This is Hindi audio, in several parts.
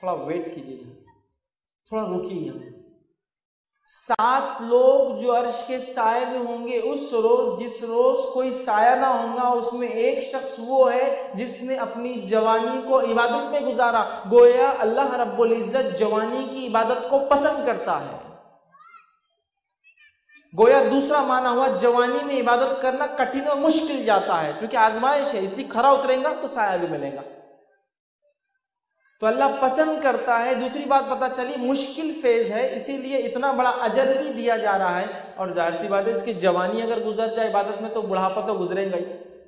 थोड़ा वेट कीजिए, थोड़ा रुकिए यहाँ। 7 लोग जो अर्श के साये में होंगे उस रोज, जिस रोज कोई साया ना होगा, उसमें एक शख्स वो है जिसने अपनी जवानी को इबादत में गुजारा। गोया अल्लाह रब्बुल इज्जत जवानी की इबादत को पसंद करता है। गोया दूसरा माना हुआ जवानी में इबादत करना कठिन और मुश्किल जाता है, क्योंकि आजमाइश है, इसलिए खरा उतरेगा तो साया भी मिलेगा, तो अल्लाह पसंद करता है। दूसरी बात पता चली, मुश्किल फेज है, इसीलिए इतना बड़ा अजर भी दिया जा रहा है। और जाहिर सी बात है, इसकी जवानी अगर गुजर जाए इबादत में तो बुढ़ापा तो गुजरेगा ही,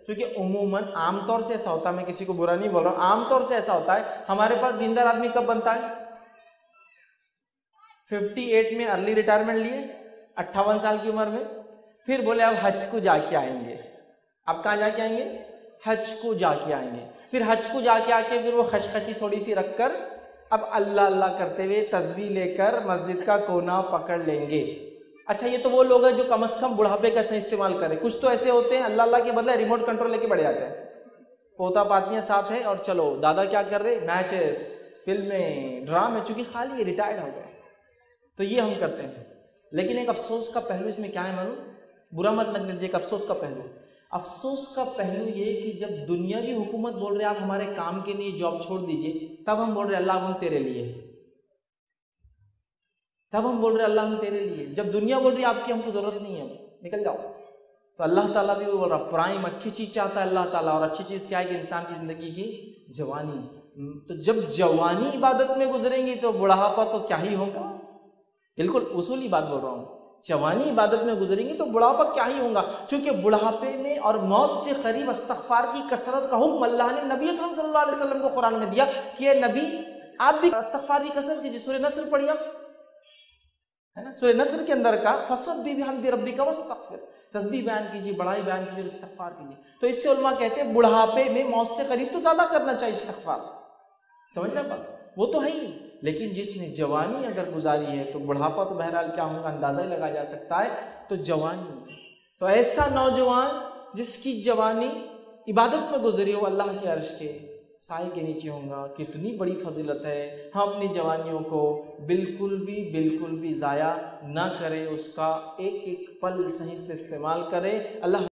क्योंकि उमूमन आमतौर से ऐसा होता है, मैं किसी को बुरा नहीं बोल रहा हूँ, आमतौर से ऐसा होता है। हमारे पास दीनदार आदमी कब बनता है? 58 में अर्ली रिटायरमेंट लिए, 58 साल की उम्र में, फिर बोले अब हज को जाके आएंगे। अब कहाँ जाके आएंगे? हज को जाके आएंगे। फिर हज को जाके आके फिर वो खशखशी थोड़ी सी रखकर अब अल्लाह अल्लाह करते हुए तस्बीह लेकर मस्जिद का कोना पकड़ लेंगे। अच्छा, ये तो वो लोग हैं जो कम से कम बुढ़ापे का सही इस्तेमाल करें। कुछ तो ऐसे होते हैं अल्लाह अल्लाह के बदले रिमोट कंट्रोल लेके बढ़ जाते हैं, पोता पातियाँ साथ है और चलो दादा क्या कर रहे, मैचेस, फिल्में, ड्रामे, चूंकि खाली रिटायर्ड हो गए, तो ये हम करते हैं। लेकिन एक अफसोस का पहलू इसमें क्या है मालूम, बुरा मत लग लीजिए, एक अफसोस का पहलू, अफसोस का पहलू ये कि जब दुनियावी हुकूमत बोल रहे आप हमारे काम के लिए जॉब छोड़ दीजिए, तब हम बोल रहे अल्लाह हम तेरे लिए, तब हम बोल रहे अल्लाह हम तेरे लिए। जब दुनिया बोल रही है आपकी हमको जरूरत नहीं है, निकल जाओ, तो अल्लाह ताला भी बोल रहा प्राइम अच्छी चीज चाहता है अल्लाह ताला। और अच्छी चीज क्या है कि इंसान की जिंदगी की जवानी। तो जब जवानी इबादत में गुजरेंगी तो बुढ़ापा तो क्या ही होगा, बिल्कुल उसूली बात बोल रहा हूँ। जवानी इबादत में गुजरेंगी तो बुढ़ापा क्या ही होगा, क्योंकि बुढ़ापे में और मौत से करीब इस्तिग़फ़ार की कसरत का हुक्म अल्लाह ने नबी अकरम सल्लल्लाहु अलैहि वसल्लम को कुरान में दिया कि ये नबी आप भी इस्तिग़फ़ार की कसरत कीजिए। सूरह नस्र पढ़िए आप, है ना, सूरह नस्र के अंदर का फसब्बिह बिहम्दि रब्बिका वस्तग़फ़िर, तस्बीह बयान कीजिए, बड़ाई बयान कीजिए, इस्तिग़फ़ार कीजिए। तो इससे उलमा कहते हैं बुढ़ापे में मौत से करीब तो ज्यादा करना चाहिए इस्तिग़फ़ार, समझ रहे बात, वो तो है ही। लेकिन जिसने जवानी अगर गुजारी है तो बुढ़ापा तो बहरहाल क्या होगा अंदाजा ही लगाया जा सकता है। तो जवानी, तो ऐसा नौजवान जिसकी जवानी इबादत में गुजरी हो, अल्लाह के अर्श के साए के नीचे होगा, कितनी बड़ी फजीलत है। हम अपनी जवानियों को बिल्कुल भी ज़ाया ना करें, उसका एक एक पल सही से इस्तेमाल करें। अल्लाह